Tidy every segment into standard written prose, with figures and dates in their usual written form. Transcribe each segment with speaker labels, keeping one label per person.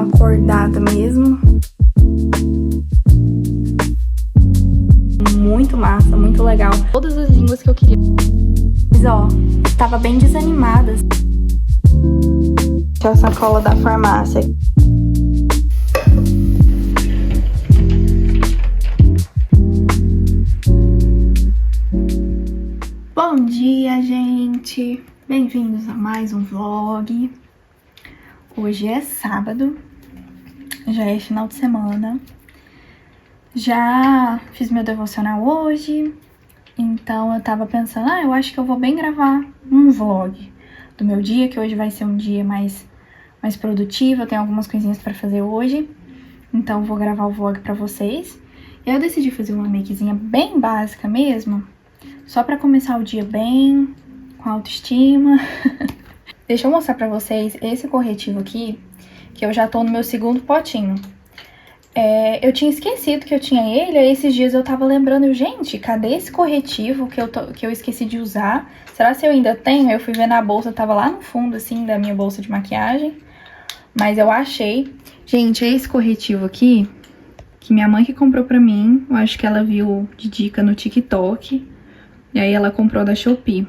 Speaker 1: uma acordada mesmo. Muito massa, muito legal. Todas as línguas que eu queria. Mas ó, tava bem desanimada. Tinha a sacola da farmácia. Bom dia, gente! Bem-vindos a mais um vlog. Hoje é sábado, já é final de semana. Já fiz meu devocional hoje, então eu tava pensando, eu acho que eu vou bem gravar um vlog do meu dia, que hoje vai ser um dia mais produtivo. Eu tenho algumas coisinhas pra fazer hoje, então eu vou gravar o vlog pra vocês. Eu decidi fazer uma makezinha bem básica mesmo, só pra começar o dia bem, com autoestima. Deixa eu mostrar pra vocês esse corretivo aqui, que eu já tô no meu segundo potinho. Eu tinha esquecido que eu tinha ele, aí esses dias eu tava lembrando, gente, cadê esse corretivo que eu esqueci de usar? Será que eu ainda tenho? Aí eu fui ver na bolsa, tava lá no fundo, assim, da minha bolsa de maquiagem. Mas eu achei. Gente, é esse corretivo aqui, que minha mãe que comprou pra mim. Eu acho que ela viu de dica no TikTok. E aí ela comprou da Shopee.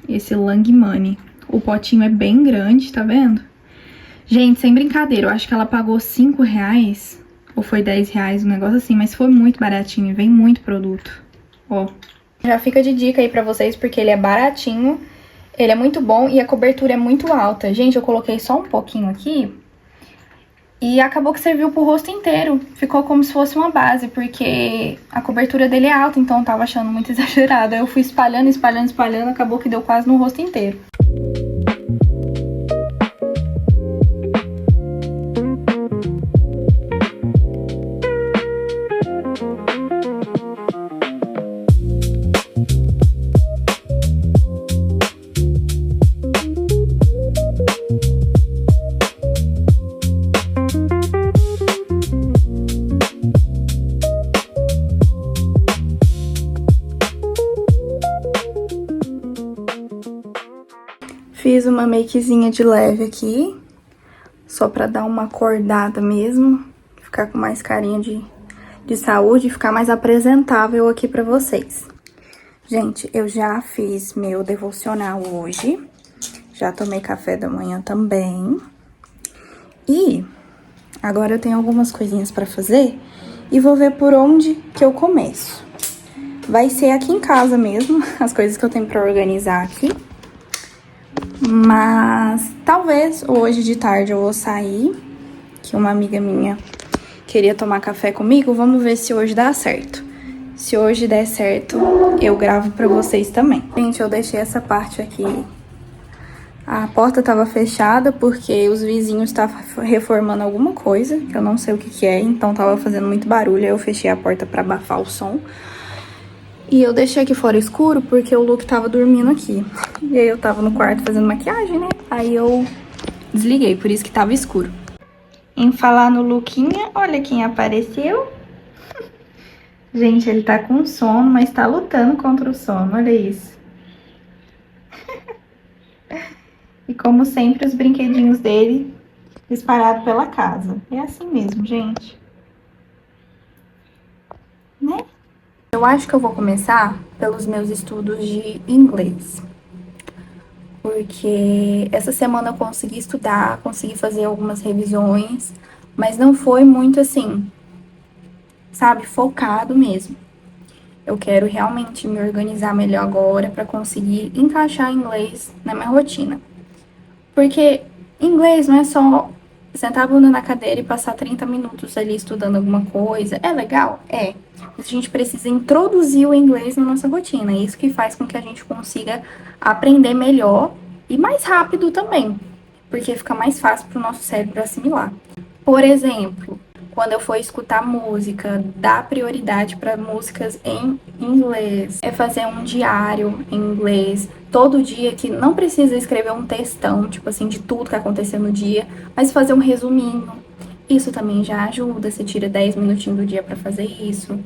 Speaker 1: Esse Lang Money. O potinho é bem grande, tá vendo? Gente, sem brincadeira, eu acho que ela pagou R$5. Ou foi R$10, um negócio assim, mas foi muito baratinho, vem muito produto. Ó, já fica de dica aí pra vocês, porque ele é baratinho, ele é muito bom e a cobertura é muito alta. Gente, eu coloquei só um pouquinho aqui e acabou que serviu pro rosto inteiro. Ficou como se fosse uma base, porque a cobertura dele é alta, então eu tava achando muito exagerado. Aí eu fui espalhando, acabou que deu quase no rosto inteiro. Fiz uma makezinha de leve aqui, só pra dar uma acordada mesmo, ficar com mais carinha de saúde e ficar mais apresentável aqui pra vocês. Gente, eu já fiz meu devocional hoje, já tomei café da manhã também. E agora eu tenho algumas coisinhas pra fazer e vou ver por onde que eu começo. Vai ser aqui em casa mesmo, as coisas que eu tenho pra organizar aqui. Mas talvez hoje de tarde eu vou sair, que uma amiga minha queria tomar café comigo. Vamos ver se hoje dá certo. Se hoje der certo, eu gravo pra vocês também. Gente, eu deixei essa parte aqui. A porta tava fechada porque os vizinhos estavam reformando alguma coisa, que eu não sei o que é, então tava fazendo muito barulho. Aí eu fechei a porta pra abafar o som. E eu deixei aqui fora escuro porque o Luke tava dormindo aqui. E aí eu tava no quarto fazendo maquiagem, né? Aí eu desliguei, por isso que tava escuro. Em falar no Luquinha, olha quem apareceu. Gente, ele tá com sono, mas tá lutando contra o sono, olha isso. E como sempre, os brinquedinhos dele espalhados pela casa. É assim mesmo, gente. Né? Eu acho que eu vou começar pelos meus estudos de inglês. Porque essa semana eu consegui estudar, consegui fazer algumas revisões, mas não foi muito assim, sabe, focado mesmo. Eu quero realmente me organizar melhor agora para conseguir encaixar inglês na minha rotina. Porque inglês não é só sentar a bunda na cadeira e passar 30 minutos ali estudando alguma coisa. É legal? É. Mas a gente precisa introduzir o inglês na nossa rotina. É isso que faz com que a gente consiga aprender melhor e mais rápido também. Porque fica mais fácil para o nosso cérebro assimilar. Por exemplo, quando eu for escutar música, dar prioridade para músicas em inglês. É fazer um diário em inglês. Todo dia, que não precisa escrever um textão, tipo assim, de tudo que aconteceu no dia, mas fazer um resuminho. Isso também já ajuda, você tira 10 minutinhos do dia pra fazer isso.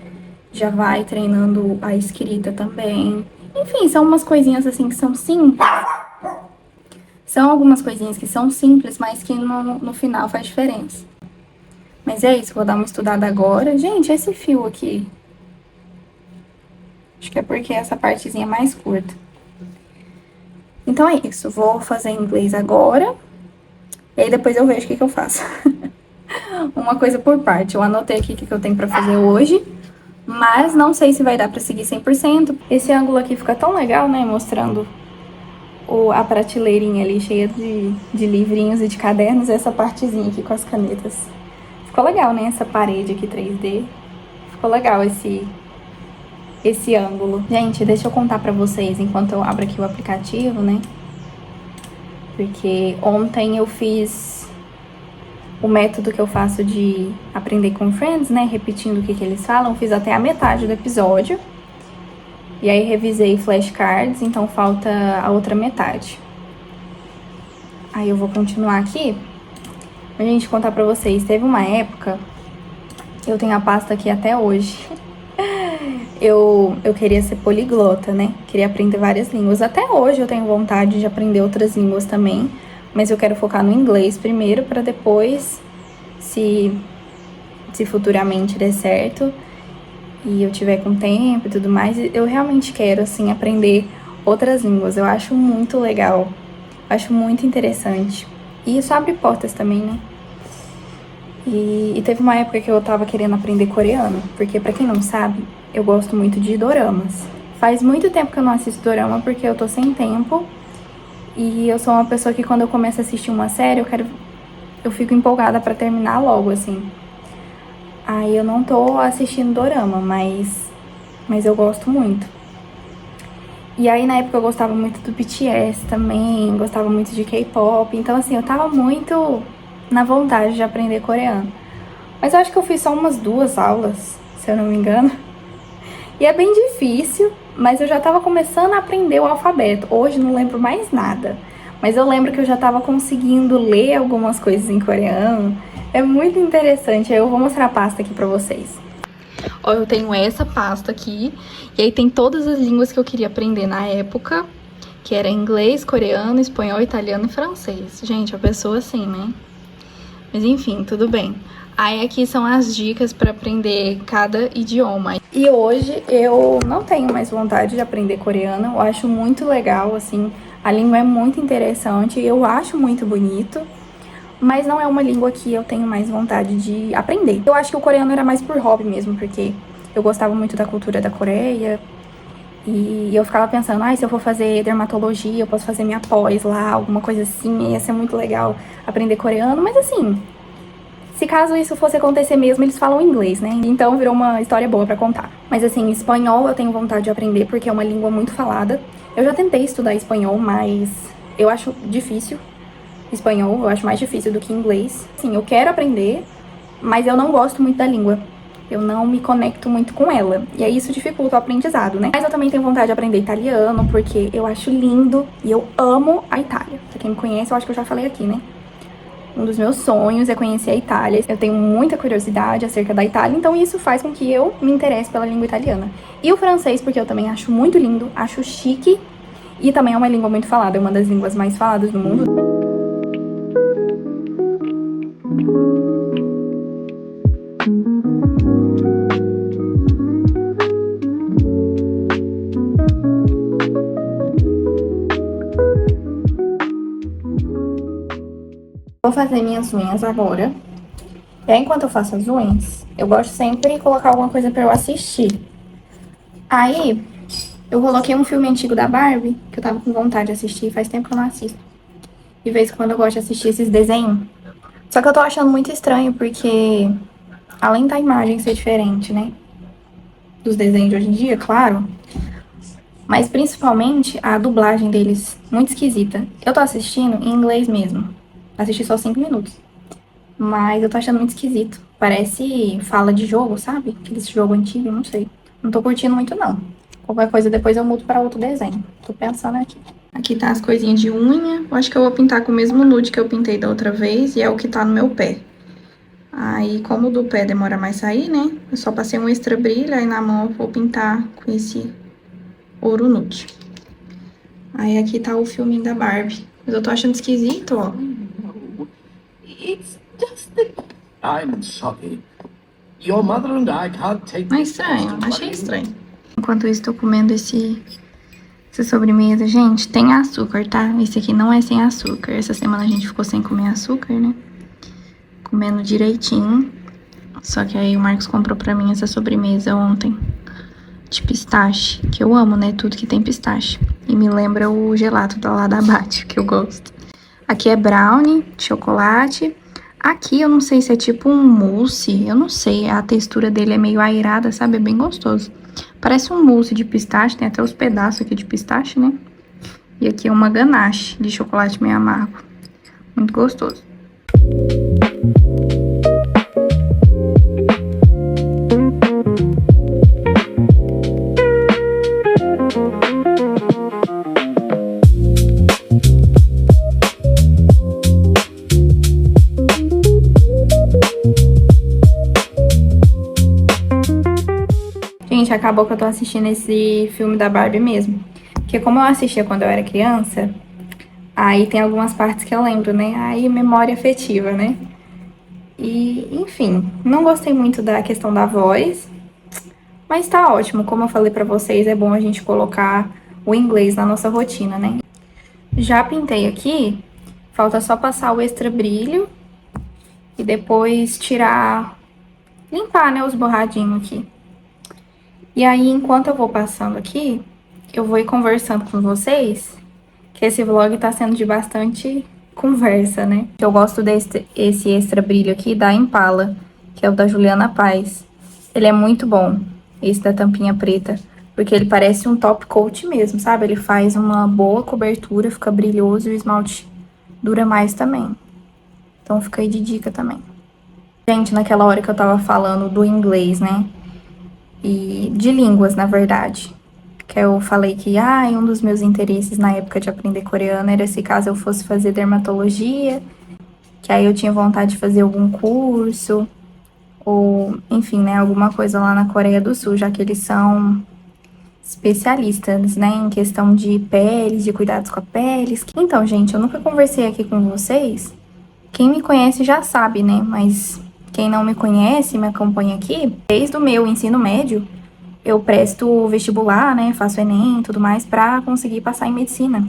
Speaker 1: Já vai treinando a escrita também. Enfim, são umas coisinhas assim que são simples. São algumas coisinhas que são simples, mas que no final faz diferença. Mas é isso, vou dar uma estudada agora. Gente, esse fio aqui. Acho que é porque essa partezinha é mais curta. Então é isso, vou fazer inglês agora. E aí depois eu vejo o que eu faço. Uma coisa por parte. Eu anotei aqui o que eu tenho pra fazer hoje. Mas não sei se vai dar pra seguir 100%. Esse ângulo aqui fica tão legal, né? Mostrando a prateleirinha ali cheia de livrinhos e de cadernos. E essa partezinha aqui com as canetas. Ficou legal, né? Essa parede aqui 3D. Ficou legal esse ângulo. Gente, deixa eu contar pra vocês enquanto eu abro aqui o aplicativo, né? Porque ontem eu fiz o método que eu faço de aprender com Friends, né? Repetindo o que eles falam. Fiz até a metade do episódio. E aí revisei flashcards, então falta a outra metade. Aí eu vou continuar aqui. Pra gente contar pra vocês. Teve uma época, eu tenho a pasta aqui até hoje. Eu queria ser poliglota, né? Queria aprender várias línguas. Até hoje eu tenho vontade de aprender outras línguas também. Mas eu quero focar no inglês primeiro, pra depois, se futuramente der certo e eu tiver com tempo e tudo mais, eu realmente quero, assim, aprender outras línguas. Eu acho muito legal. Acho muito interessante. E isso abre portas também, né? E teve uma época que eu tava querendo aprender coreano, porque pra quem não sabe, eu gosto muito de doramas. Faz muito tempo que eu não assisto dorama, porque eu tô sem tempo. E eu sou uma pessoa que quando eu começo a assistir uma série, eu fico empolgada pra terminar logo, assim. Aí eu não tô assistindo dorama, mas eu gosto muito. E aí na época eu gostava muito do BTS também, gostava muito de K-pop. Então assim, eu tava muito na vontade de aprender coreano. Mas eu acho que eu fiz só umas 2 aulas, se eu não me engano. E é bem difícil, mas eu já tava começando a aprender o alfabeto. Hoje não lembro mais nada. Mas eu lembro que eu já tava conseguindo ler algumas coisas em coreano. É muito interessante. Eu vou mostrar a pasta aqui pra vocês. Ó, eu tenho essa pasta aqui. E aí tem todas as línguas que eu queria aprender na época. Que era inglês, coreano, espanhol, italiano e francês. Gente, a pessoa assim, né? Mas enfim, tudo bem. Aí aqui são as dicas para aprender cada idioma. E hoje eu não tenho mais vontade de aprender coreano. Eu acho muito legal, assim. A língua é muito interessante, eu acho muito bonito. Mas não é uma língua que eu tenho mais vontade de aprender. Eu acho que o coreano era mais por hobby mesmo, porque eu gostava muito da cultura da Coreia. E eu ficava pensando, se eu for fazer dermatologia, eu posso fazer minha pós lá, alguma coisa assim, ia ser muito legal aprender coreano. Mas assim, se caso isso fosse acontecer mesmo, eles falam inglês, né? Então virou uma história boa pra contar. Mas assim, espanhol eu tenho vontade de aprender porque é uma língua muito falada. Eu já tentei estudar espanhol, mas eu acho difícil. Espanhol eu acho mais difícil do que inglês. Sim, eu quero aprender, mas eu não gosto muito da língua. Eu não me conecto muito com ela. E aí isso dificulta o aprendizado, né? Mas eu também tenho vontade de aprender italiano, porque eu acho lindo e eu amo a Itália. Pra quem me conhece, eu acho que eu já falei aqui, né? Um dos meus sonhos é conhecer a Itália. Eu tenho muita curiosidade acerca da Itália, então isso faz com que eu me interesse pela língua italiana. E o francês, porque eu também acho muito lindo, acho chique. E também é uma língua muito falada, é uma das línguas mais faladas do mundo. Vou fazer minhas unhas agora. E aí, enquanto eu faço as unhas, eu gosto sempre de colocar alguma coisa pra eu assistir. Aí, eu coloquei um filme antigo da Barbie, que eu tava com vontade de assistir, faz tempo que eu não assisto. De vez em quando eu gosto de assistir esses desenhos. Só que eu tô achando muito estranho, porque além da imagem ser diferente, né? Dos desenhos de hoje em dia, claro. Mas principalmente a dublagem deles, muito esquisita. Eu tô assistindo em inglês mesmo. Assisti só 5 minutos. Mas eu tô achando muito esquisito. Parece fala de jogo, sabe? Aquele jogo antigo, não sei. Não tô curtindo muito, não. Qualquer coisa depois eu mudo pra outro desenho. Tô pensando aqui. Aqui tá as coisinhas de unha. Eu acho que eu vou pintar com o mesmo nude que eu pintei da outra vez. E é o que tá no meu pé. Aí, como o do pé demora mais a sair, né? Eu só passei um extra brilho. Aí na mão eu vou pintar com esse ouro nude. Aí aqui tá o filminho da Barbie. Mas eu tô achando esquisito, ó.
Speaker 2: I'm sorry. Your mother and I can't take
Speaker 1: Mas estranho, achei estranho. Enquanto isso, tô comendo essa sobremesa. Gente, tem açúcar, tá? Esse aqui não é sem açúcar. Essa semana a gente ficou sem comer açúcar, né? Comendo direitinho. Só que aí o Marcos comprou pra mim essa sobremesa ontem. De pistache, que eu amo, né? Tudo que tem pistache. E me lembra o gelato lá da Bate, que eu gosto. Aqui é brownie, de chocolate. Aqui eu não sei se é tipo um mousse, eu não sei. A textura dele é meio airada, sabe? É bem gostoso. Parece um mousse de pistache, tem até os pedaços aqui de pistache, né? E aqui é uma ganache de chocolate meio amargo. Muito gostoso. Gente, acabou que eu tô assistindo esse filme da Barbie mesmo. Porque como eu assistia quando eu era criança, aí tem algumas partes que eu lembro, né? Aí memória afetiva, né? E, enfim, não gostei muito da questão da voz, mas tá ótimo. Como eu falei pra vocês, é bom a gente colocar o inglês na nossa rotina, né? Já pintei aqui, falta só passar o extra brilho e depois tirar, limpar, né, os borradinhos aqui. E aí, enquanto eu vou passando aqui, eu vou ir conversando com vocês, que esse vlog tá sendo de bastante conversa, né? Eu gosto esse extra brilho aqui da Impala, que é o da Juliana Paz. Ele é muito bom, esse da tampinha preta, porque ele parece um top coat mesmo, sabe? Ele faz uma boa cobertura, fica brilhoso e o esmalte dura mais também. Então fica aí de dica também. Gente, naquela hora que eu tava falando do inglês, né? E de línguas, na verdade. Que eu falei que um dos meus interesses na época de aprender coreano era se caso eu fosse fazer dermatologia, que aí eu tinha vontade de fazer algum curso, ou, enfim, né, alguma coisa lá na Coreia do Sul, já que eles são especialistas, né, em questão de peles, de cuidados com a pele. Então, gente, eu nunca conversei aqui com vocês. Quem me conhece já sabe, né, mas quem não me conhece, me acompanha aqui, desde o meu ensino médio, eu presto vestibular, né, faço Enem e tudo mais pra conseguir passar em medicina.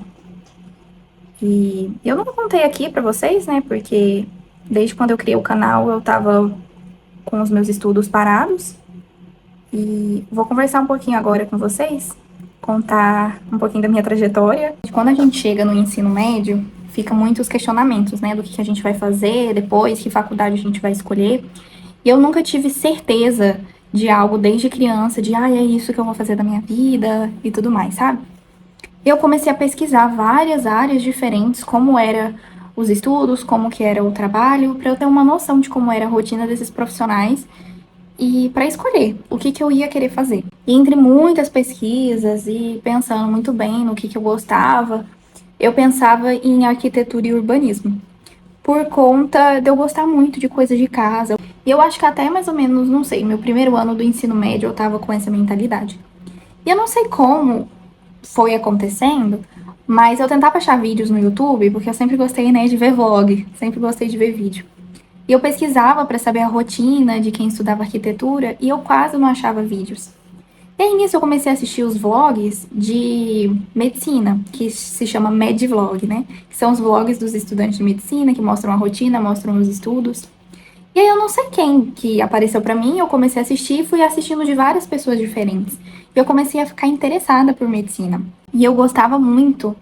Speaker 1: E eu não contei aqui pra vocês, né, porque desde quando eu criei o canal eu tava com os meus estudos parados. E vou conversar um pouquinho agora com vocês, contar um pouquinho da minha trajetória. Quando a gente chega no ensino médio, fica muitos questionamentos, né, do que a gente vai fazer depois, que faculdade a gente vai escolher. E eu nunca tive certeza de algo desde criança, de, é isso que eu vou fazer da minha vida e tudo mais, sabe? Eu comecei a pesquisar várias áreas diferentes, como era os estudos, como que era o trabalho, para eu ter uma noção de como era a rotina desses profissionais e para escolher o que eu ia querer fazer. E entre muitas pesquisas e pensando muito bem no que eu gostava, eu pensava em arquitetura e urbanismo, por conta de eu gostar muito de coisas de casa. E eu acho que até mais ou menos, não sei, meu primeiro ano do ensino médio eu tava com essa mentalidade. E eu não sei como foi acontecendo, mas eu tentava achar vídeos no YouTube, porque eu sempre gostei, né, de ver vlog, sempre gostei de ver vídeo. E eu pesquisava para saber a rotina de quem estudava arquitetura e eu quase não achava vídeos. E aí nisso eu comecei a assistir os vlogs de medicina, que se chama Medvlog, né? Que são os vlogs dos estudantes de medicina, que mostram a rotina, mostram os estudos. E aí eu não sei quem que apareceu pra mim, eu comecei a assistir e fui assistindo de várias pessoas diferentes. E eu comecei a ficar interessada por medicina. E eu gostava muito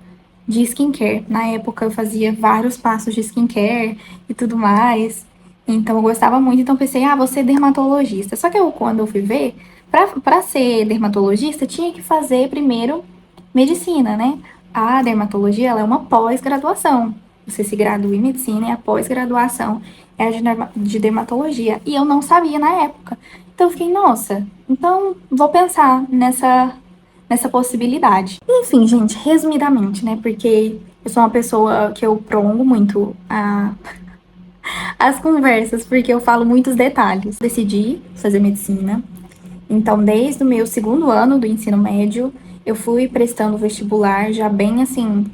Speaker 1: de skincare. Na época eu fazia vários passos de skincare e tudo mais. Então eu gostava muito, então pensei, vou ser dermatologista. Só que quando eu fui ver, pra ser dermatologista, tinha que fazer primeiro medicina, né? A dermatologia, ela é uma pós-graduação. Você se gradua em medicina e a pós-graduação é a de dermatologia. E eu não sabia na época. Então eu fiquei, nossa, então vou pensar nessa possibilidade. Enfim, gente, resumidamente, né? Porque eu sou uma pessoa que eu prolongo muito as conversas, porque eu falo muitos detalhes. Decidi fazer medicina. Então, desde o meu segundo ano do ensino médio, eu fui prestando vestibular já bem assim,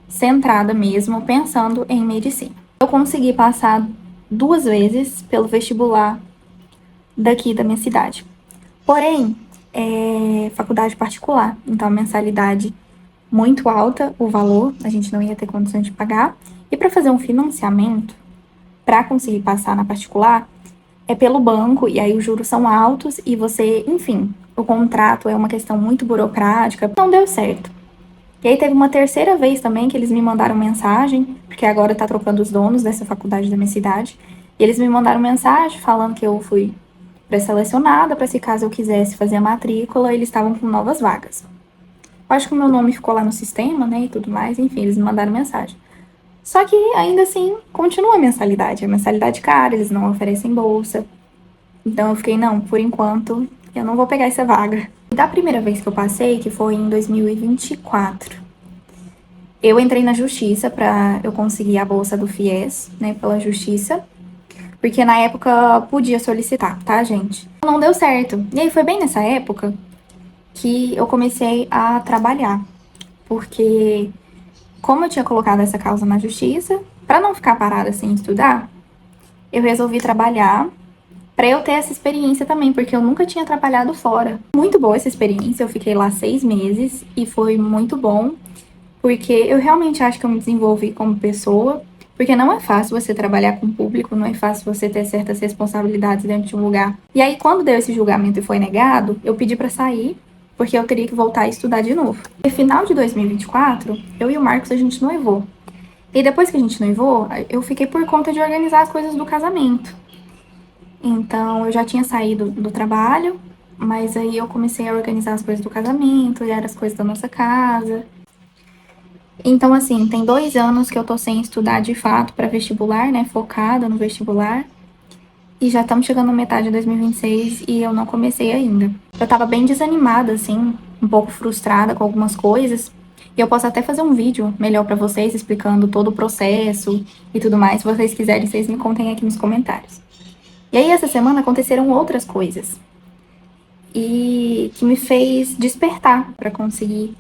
Speaker 1: centrada mesmo, pensando em medicina. Eu consegui passar 2 vezes pelo vestibular daqui da minha cidade. Porém, é faculdade particular, então a mensalidade muito alta, o valor, a gente não ia ter condições de pagar. E para fazer um financiamento, para conseguir passar na particular, é pelo banco, e aí os juros são altos e você, enfim, o contrato é uma questão muito burocrática, não deu certo. E aí teve uma terceira vez também que eles me mandaram mensagem, porque agora tá trocando os donos dessa faculdade da minha cidade, e eles me mandaram mensagem falando que eu fui pré-selecionada para se caso eu quisesse fazer a matrícula, eles estavam com novas vagas. Eu acho que o meu nome ficou lá no sistema, né, e tudo mais, enfim, eles me mandaram mensagem. Só que ainda assim, continua a mensalidade cara, eles não oferecem bolsa. Então eu fiquei, não, por enquanto, eu não vou pegar essa vaga. Da primeira vez que eu passei, que foi em 2024, eu entrei na justiça pra eu conseguir a bolsa do FIES, né, pela justiça. Porque na época podia solicitar, tá, gente? Não deu certo. E aí foi bem nessa época que eu comecei a trabalhar. Porque como eu tinha colocado essa causa na justiça, pra não ficar parada sem estudar, eu resolvi trabalhar pra eu ter essa experiência também, porque eu nunca tinha trabalhado fora. Muito boa essa experiência, eu fiquei lá 6 meses e foi muito bom, porque eu realmente acho que eu me desenvolvi como pessoa, porque não é fácil você trabalhar com o público, não é fácil você ter certas responsabilidades dentro de um lugar. E aí, quando deu esse julgamento e foi negado, eu pedi pra sair, porque eu teria que voltar a estudar de novo. No final de 2024, eu e o Marcos, a gente noivou. E depois que a gente noivou, eu fiquei por conta de organizar as coisas do casamento. Então, eu já tinha saído do trabalho, mas aí eu comecei a organizar as coisas do casamento, olhar as coisas da nossa casa. Então, assim, tem 2 anos que eu tô sem estudar de fato para vestibular, né? Focada no vestibular. E já estamos chegando na metade de 2026 e eu não comecei ainda. Eu tava bem desanimada, assim, um pouco frustrada com algumas coisas. E eu posso até fazer um vídeo melhor pra vocês, explicando todo o processo e tudo mais. Se vocês quiserem, vocês me contem aqui nos comentários. E aí, essa semana aconteceram outras coisas. E que me fez despertar pra conseguir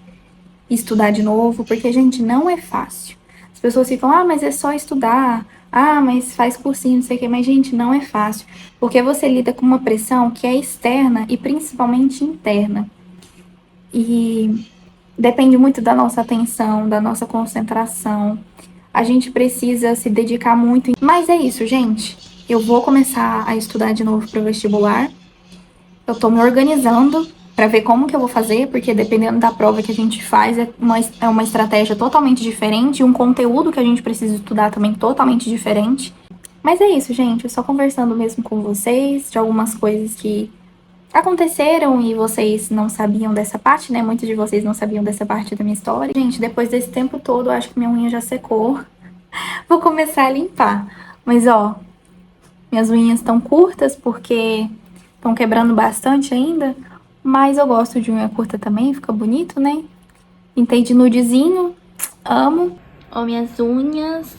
Speaker 1: estudar de novo, porque, gente, não é fácil. As pessoas ficam, ah, mas é só estudar, ah, mas faz cursinho, não sei o quê, mas, gente, não é fácil, porque você lida com uma pressão que é externa e principalmente interna. E depende muito da nossa atenção, da nossa concentração. A gente precisa se dedicar muito. Mas é isso, gente. Eu vou começar a estudar de novo para o vestibular. Eu tô me organizando para ver como que eu vou fazer, porque dependendo da prova que a gente faz, é uma estratégia totalmente diferente, e um conteúdo que a gente precisa estudar também totalmente diferente. Mas é isso, gente. Eu só conversando mesmo com vocês de algumas coisas que aconteceram e vocês não sabiam dessa parte, né? Muitos de vocês não sabiam dessa parte da minha história. Gente, depois desse tempo todo, eu acho que minha unha já secou. Vou começar a limpar. Mas, ó, minhas unhas estão curtas porque estão quebrando bastante ainda. Mas eu gosto de unha curta também, fica bonito, né? Pintei de nudezinho, amo. Ó, minhas unhas.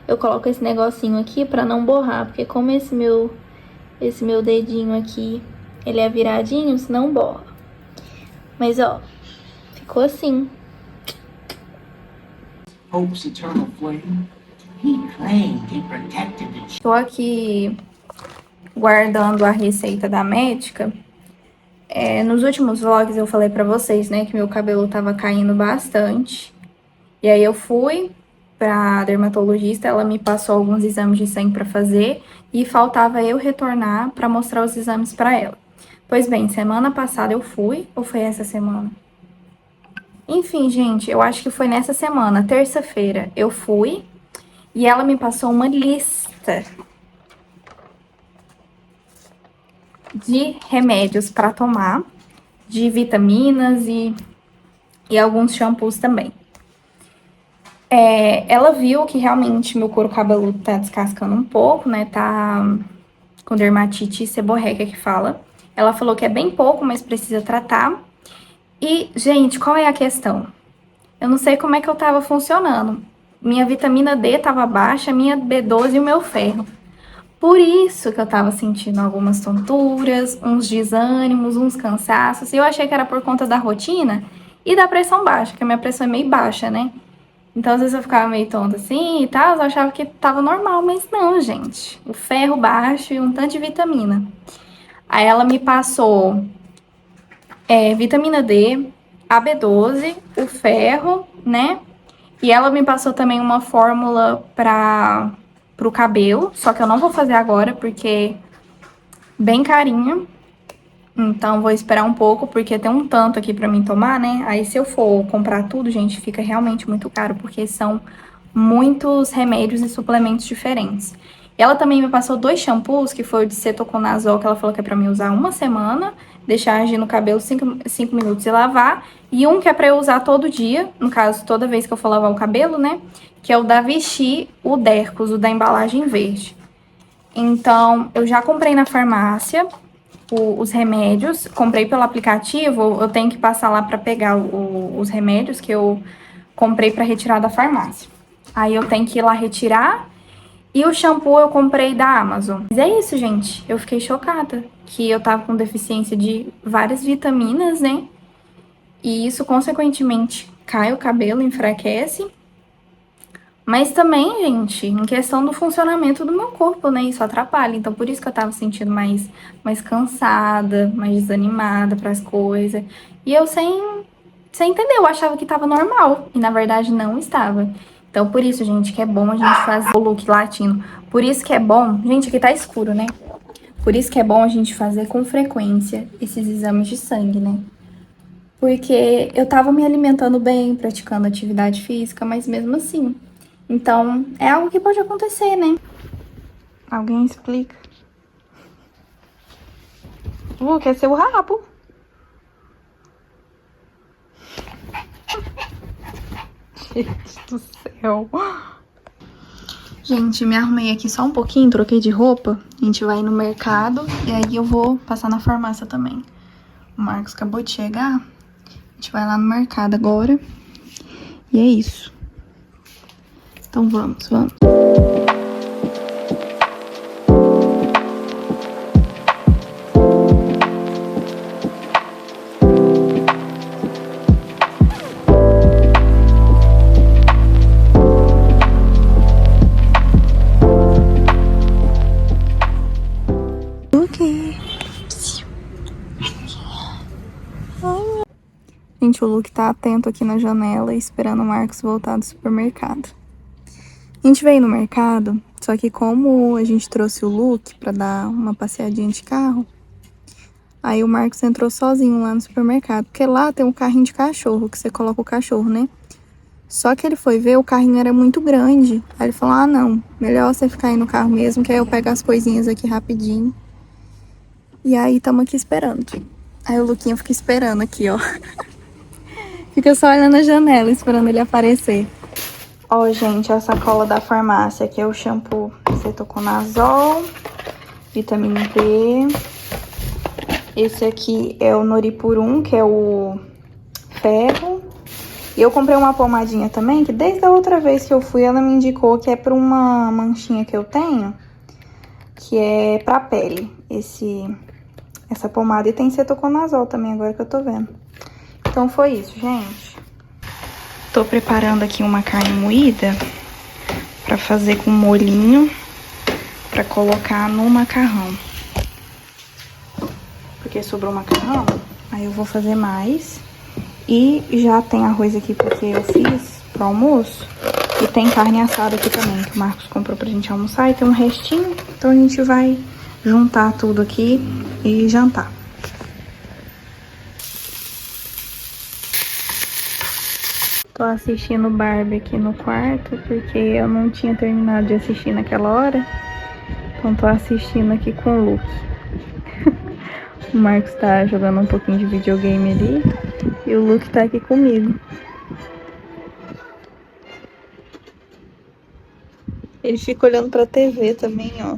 Speaker 1: Eu coloco esse negocinho aqui pra não borrar, porque como esse meu dedinho aqui, ele é viradinho, senão borra. Mas, ó, ficou assim.
Speaker 2: Hope's eternal flame. He claimed he protected the
Speaker 1: Tô aqui guardando a receita da médica. Nos últimos vlogs eu falei pra vocês, né, que meu cabelo tava caindo bastante. E aí eu fui pra dermatologista, ela me passou alguns exames de sangue pra fazer e faltava eu retornar pra mostrar os exames pra ela. Pois bem, semana passada eu fui, ou foi essa semana? Enfim, gente, eu acho que foi nessa semana, terça-feira, eu fui e ela me passou uma lista de remédios pra tomar, de vitaminas e alguns shampoos também. Ela viu que realmente meu couro cabeludo tá descascando um pouco, né? Tá com dermatite seborreica que fala. Ela falou que é bem pouco, mas precisa tratar. E, gente, qual é a questão? Eu não sei como é que eu tava funcionando. Minha vitamina D tava baixa, minha B12 e o meu ferro. Por isso que eu tava sentindo algumas tonturas, uns desânimos, uns cansaços. E eu achei que era por conta da rotina e da pressão baixa, que a minha pressão é meio baixa, né? Então, às vezes eu ficava meio tonta assim e tal, eu achava que tava normal, mas não, gente. O ferro baixo e um tanto de vitamina. Aí ela me passou vitamina D, a B12, o ferro, né? E ela me passou também uma fórmula pro cabelo, só que eu não vou fazer agora porque bem carinha. Então vou esperar um pouco porque tem um tanto aqui pra mim tomar, né? Aí se eu for comprar tudo, gente, fica realmente muito caro porque são muitos remédios e suplementos diferentes. Ela também me passou 2 shampoos, que foi o de cetoconazol, que ela falou que é pra mim usar uma semana, deixar agir no cabelo 5 minutos e lavar. E um que é pra eu usar todo dia, no caso, toda vez que eu for lavar o cabelo, né? Que é o da Vichy, o Dercos, o da embalagem verde. Então, eu já comprei na farmácia os remédios, comprei pelo aplicativo, eu tenho que passar lá pra pegar os remédios que eu comprei pra retirar da farmácia. Aí eu tenho que ir lá retirar. E o shampoo eu comprei da Amazon. Mas é isso, gente. Eu fiquei chocada que eu tava com deficiência de várias vitaminas, né? E isso, consequentemente, cai o cabelo, enfraquece. Mas também, gente, em questão do funcionamento do meu corpo, né? Isso atrapalha. Então, por isso que eu tava sentindo mais cansada, mais desanimada pras coisas. E eu sem entender, eu achava que tava normal. E na verdade não estava. Então, por isso, gente, que é bom a gente fazer o look latino. Por isso que é bom. Gente, aqui tá escuro, né? Por isso que é bom a gente fazer com frequência esses exames de sangue, né? Porque eu tava me alimentando bem, praticando atividade física, mas mesmo assim. Então, é algo que pode acontecer, né? Alguém explica? Quer ser o rabo. Gente do céu. Gente, me arrumei aqui só um pouquinho, troquei de roupa. A gente vai no mercado e aí eu vou passar na farmácia também. O Marcos acabou de chegar. A gente vai lá no mercado agora. E é isso. Então vamos. Gente, o Luke tá atento aqui na janela, esperando o Marcos voltar do supermercado. A gente veio no mercado, só que como a gente trouxe o Luke pra dar uma passeadinha de carro, aí o Marcos entrou sozinho lá no supermercado, porque lá tem um carrinho de cachorro, que você coloca o cachorro, né? Só que ele foi ver, o carrinho era muito grande. Aí ele falou, não, melhor você ficar aí no carro mesmo, que aí eu pego as coisinhas aqui rapidinho. E aí, tamo aqui esperando. Aí o Luquinha fica esperando aqui, ó. Fica só olhando a janela, esperando ele aparecer. Ó, gente, a sacola da farmácia, que é o shampoo cetoconazol, vitamina D. Esse aqui é o Noripurum, que é o ferro. E eu comprei uma pomadinha também, que desde a outra vez que eu fui, ela me indicou que é pra uma manchinha que eu tenho, que é pra pele, essa pomada. E tem cetoconazol também, agora que eu tô vendo. Então foi isso, gente. Tô preparando aqui uma carne moída pra fazer com molhinho, pra colocar no macarrão. Porque sobrou macarrão, aí eu vou fazer mais. E já tem arroz aqui porque eu fiz pro almoço. E tem carne assada aqui também, que o Marcos comprou pra gente almoçar. E tem um restinho, então a gente vai juntar tudo aqui e jantar. Tô assistindo Barbie aqui no quarto, porque eu não tinha terminado de assistir naquela hora. Então tô assistindo aqui com o Luke. O Marcos tá jogando um pouquinho de videogame ali. E o Luke tá aqui comigo. Ele fica olhando pra TV também, ó.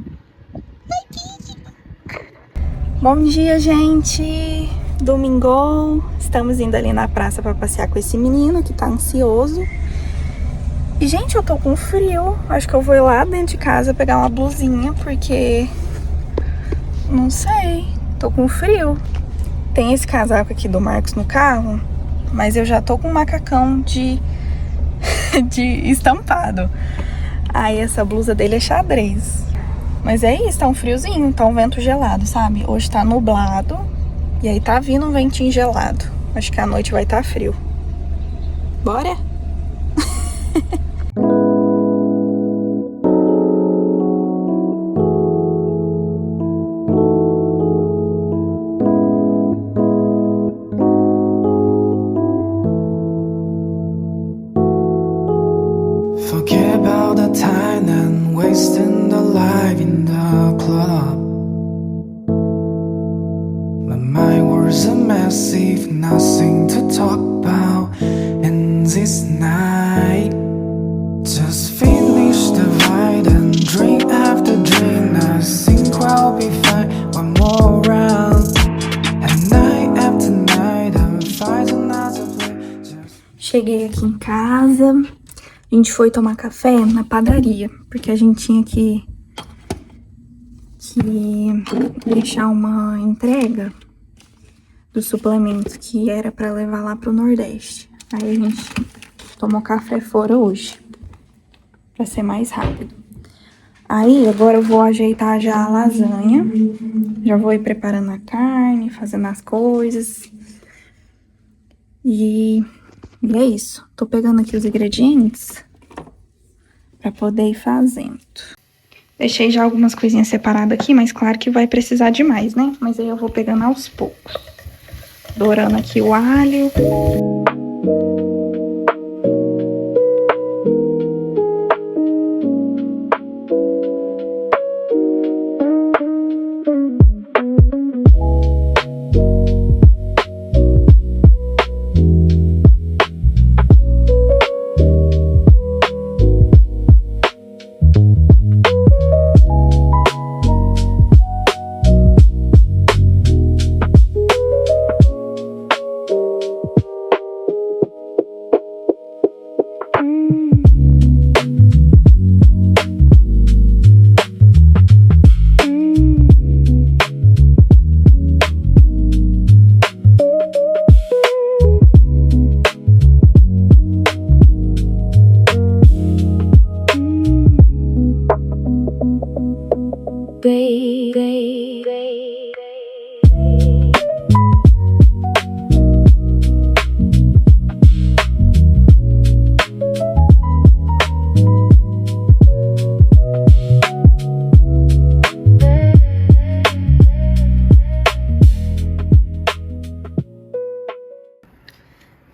Speaker 1: Bom dia, gente! Domingo! Estamos indo ali na praça pra passear com esse menino que tá ansioso. E, gente, eu tô com frio. Acho que eu vou ir lá dentro de casa pegar uma blusinha, porque... não sei. Tô com frio. Tem esse casaco aqui do Marcos no carro, mas eu já tô com um macacão de de estampado. Aí essa blusa dele é xadrez. Mas é isso, tá um friozinho, tá um vento gelado, sabe? Hoje tá nublado e aí tá vindo um ventinho gelado. Acho que à noite vai tá frio. Bora?
Speaker 3: Forget about the time and wasting the life in the club. My mind was a mess, if nothing to talk about. And this night, just finish the ride and drink after drink. I think I'll be fine. One more round, and night after night, I'm fighting not to play.
Speaker 1: Cheguei aqui em casa. A gente foi tomar café na padaria, porque a gente tinha que deixar uma entrega dos suplementos que era pra levar lá pro Nordeste. Aí a gente tomou café fora hoje, pra ser mais rápido. Aí agora eu vou ajeitar já a lasanha, já vou ir preparando a carne, fazendo as coisas. E é isso. Tô pegando aqui os ingredientes pra poder ir fazendo. Deixei já algumas coisinhas separadas aqui, mas claro que vai precisar de mais, né? Mas aí eu vou pegando aos poucos. Dourando aqui o alho.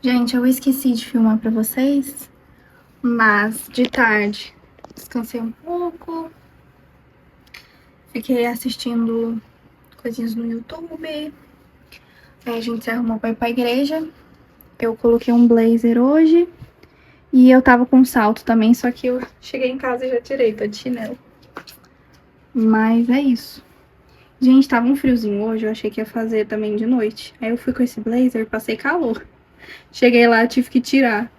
Speaker 1: Gente, eu esqueci de filmar pra vocês, mas de tarde descansei um pouco, fiquei assistindo coisinhas no YouTube, aí a gente se arrumou pra ir pra igreja, eu coloquei um blazer hoje e eu tava com salto também, só que eu cheguei em casa e já tirei, tô de chinelo. Mas é isso. Gente, tava um friozinho hoje, eu achei que ia fazer também de noite, aí eu fui com esse blazer, passei calor. Cheguei lá, tive que tirar,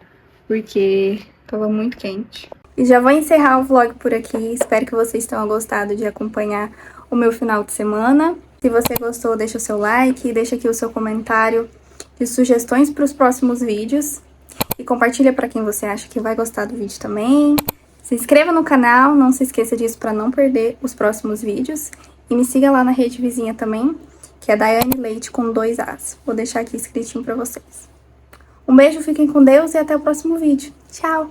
Speaker 1: porque tava muito quente. E já vou encerrar o vlog por aqui. Espero que vocês tenham gostado de acompanhar o meu final de semana. Se você gostou, deixa o seu like, deixa aqui o seu comentário de sugestões para os próximos vídeos. E compartilha para quem você acha que vai gostar do vídeo também. Se inscreva no canal, não se esqueça disso para não perder os próximos vídeos. E me siga lá na rede vizinha também, que é Daiane Leite com 2 As. Vou deixar aqui escritinho para vocês. Um beijo, fiquem com Deus e até o próximo vídeo. Tchau!